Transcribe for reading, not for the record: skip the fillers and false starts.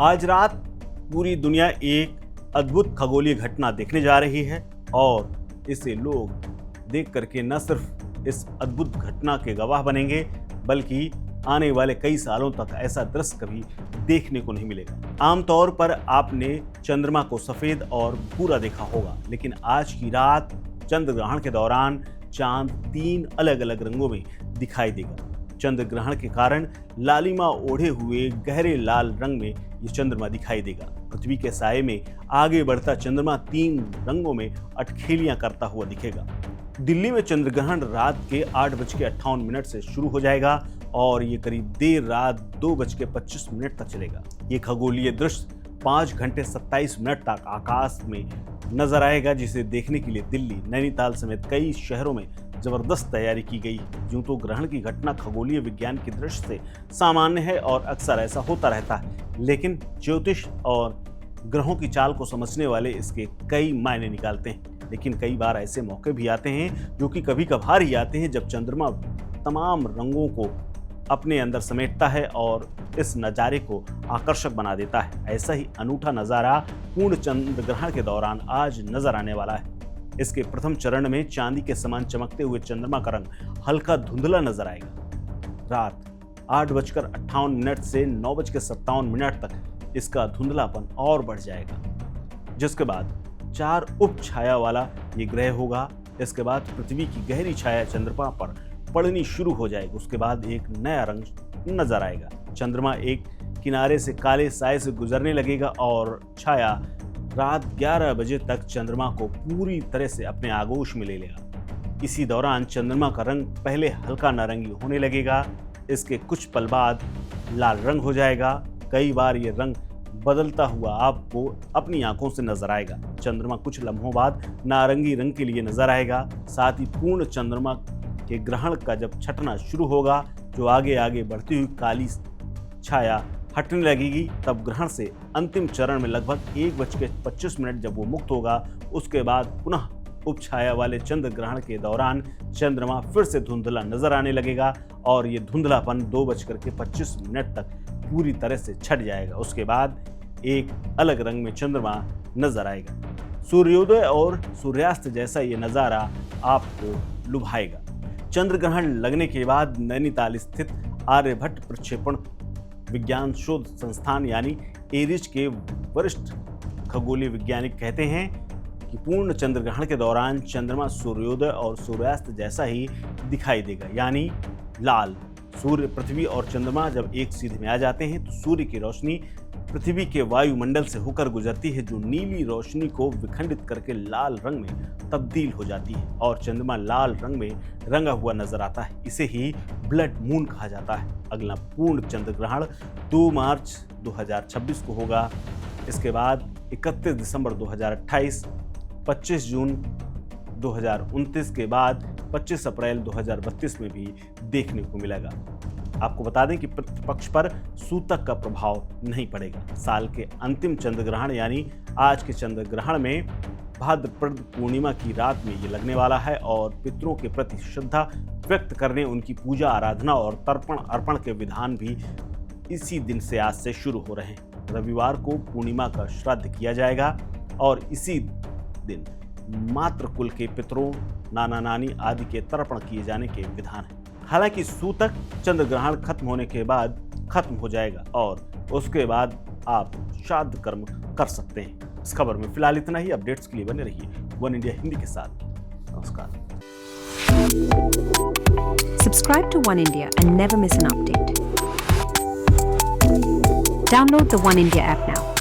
आज रात पूरी दुनिया एक अद्भुत खगोलीय घटना देखने जा रही है और इसे लोग देख करके न सिर्फ इस अद्भुत घटना के गवाह बनेंगे बल्कि आने वाले कई सालों तक ऐसा दृश्य कभी देखने को नहीं मिलेगा। आमतौर पर आपने चंद्रमा को सफेद और भूरा देखा होगा, लेकिन आज की रात चंद्र ग्रहण के दौरान चांद 3 अलग अलग रंगों में दिखाई देगा। चंद्र ग्रहण के कारण लालिमा ओढ़े हुए गहरे लाल रंग में ये चंद्रमा दिखाई देगा। पृथ्वी के साये में आगे बढ़ता चंद्रमा 3 रंगों में अटखेलियां करता हुआ दिखेगा। दिल्ली में चंद्र ग्रहण रात के 8:58 से शुरू हो जाएगा और ये करीब देर रात 2:25 तक चलेगा। ये खगोलीय दृश्य 5 घंटे 27 मिनट तक आकाश में नजर आएगा, जिसे देखने के लिए दिल्ली, नैनीताल समेत कई शहरों में जबरदस्त तैयारी की गई। यूं तो ग्रहण की घटना खगोलीय विज्ञान की दृष्टि से सामान्य है और अक्सर ऐसा होता रहता है, लेकिन ज्योतिष और ग्रहों की चाल को समझने वाले इसके कई मायने निकालते हैं। लेकिन कई बार ऐसे मौके भी आते हैं जो कि कभी कभार ही आते हैं जब चंद्रमा तमाम रंगों को अपने अंदर समेटता है और इस नज़ारे को आकर्षक बना देता है। ऐसा ही अनूठा नज़ारा पूर्ण चंद्र ग्रहण के दौरान आज नजर आने वाला है। इसके प्रथम चरण में चांदी के समान चमकते हुए चंद्रमा का रंग हल्का धुंधला नजर आएगा। रात 8:58 से 9:57 तक इसका धुंधलापन और बढ़ जाएगा, जिसके बाद 4 उप छाया वाला ये ग्रह होगा। इसके बाद पृथ्वी की गहरी छाया चंद्रमा पर पड़नी शुरू हो जाएगी। उसके बाद एक नया रंग नजर आएगा। चंद्रमा एक किनारे से काले साए से गुजरने लगेगा और छाया रात 11 बजे तक चंद्रमा को पूरी तरह से अपने आगोश में ले लेगा। इसी दौरान चंद्रमा का रंग पहले हल्का नारंगी होने लगेगा, इसके कुछ पल बाद लाल रंग हो जाएगा। कई बार ये रंग बदलता हुआ आपको अपनी आंखों से नजर आएगा। चंद्रमा कुछ लम्हों बाद नारंगी रंग के लिए नजर आएगा। साथ ही पूर्ण चंद्रमा के ग्रहण का जब छटना शुरू होगा, जो आगे आगे बढ़ती हुई काली छाया हटने लगेगी, तब ग्रहण से अंतिम चरण में लगभग 1:25 जब वो मुक्त होगा, उसके बाद पुनः उपछाया वाले चंद्र ग्रहण के दौरान चंद्रमा फिर से धुंधला नजर आने लगेगा और ये धुंधलापन 2:25 तक पूरी तरह से छट जाएगा। उसके बाद एक अलग रंग में चंद्रमा नजर आएगा। सूर्योदय और सूर्यास्त जैसा ये नज़ारा आपको लुभाएगा। चंद्र ग्रहण लगने के बाद नैनीताल स्थित आर्यभट्ट प्रक्षेपण विज्ञान शोध संस्थान यानी एरिज के वरिष्ठ खगोलीय वैज्ञानिक कहते हैं कि पूर्ण चंद्र ग्रहण के दौरान चंद्रमा सूर्योदय और सूर्यास्त जैसा ही दिखाई देगा, यानी लाल। सूर्य, पृथ्वी और चंद्रमा जब एक सीध में आ जाते हैं तो सूर्य की रोशनी पृथ्वी के वायुमंडल से होकर गुजरती है, जो नीली रोशनी को विखंडित करके लाल रंग में तब्दील हो जाती है और चंद्रमा लाल रंग में रंगा हुआ नजर आता है। इसे ही ब्लड मून कहा जाता है। अगला पूर्ण चंद्र ग्रहण 2 मार्च 2026 को होगा। इसके बाद 31 दिसंबर 2028, 25 जून 2029 के बाद 25 अप्रैल 2032 में भी देखने को मिलेगा। आपको बता दें कि प्रतिपक्ष पर सूतक का प्रभाव नहीं पड़ेगा। साल के अंतिम चंद्र ग्रहण यानी आज के चंद्र ग्रहण में भाद्रपद पूर्णिमा की रात में ये लगने वाला है और पितरों के प्रति श्रद्धा व्यक्त करने, उनकी पूजा आराधना और तर्पण अर्पण के विधान भी इसी दिन से आज से शुरू हो रहे हैं। रविवार को पूर्णिमा का श्राद्ध किया जाएगा और इसी दिन मातृ कुल के पितरों, नाना नानी आदि के तर्पण किए जाने के विधान है। हालांकि सूतक चंद्र ग्रहण खत्म होने के बाद खत्म हो जाएगा और उसके बाद आप श्राद्ध कर्म कर सकते हैं। इस खबर में फिलहाल इतना ही। अपडेट्स के लिए बने रहिए वन इंडिया हिंदी के साथ। नमस्कार। Subscribe to One India and never miss an update. Download the One India app now.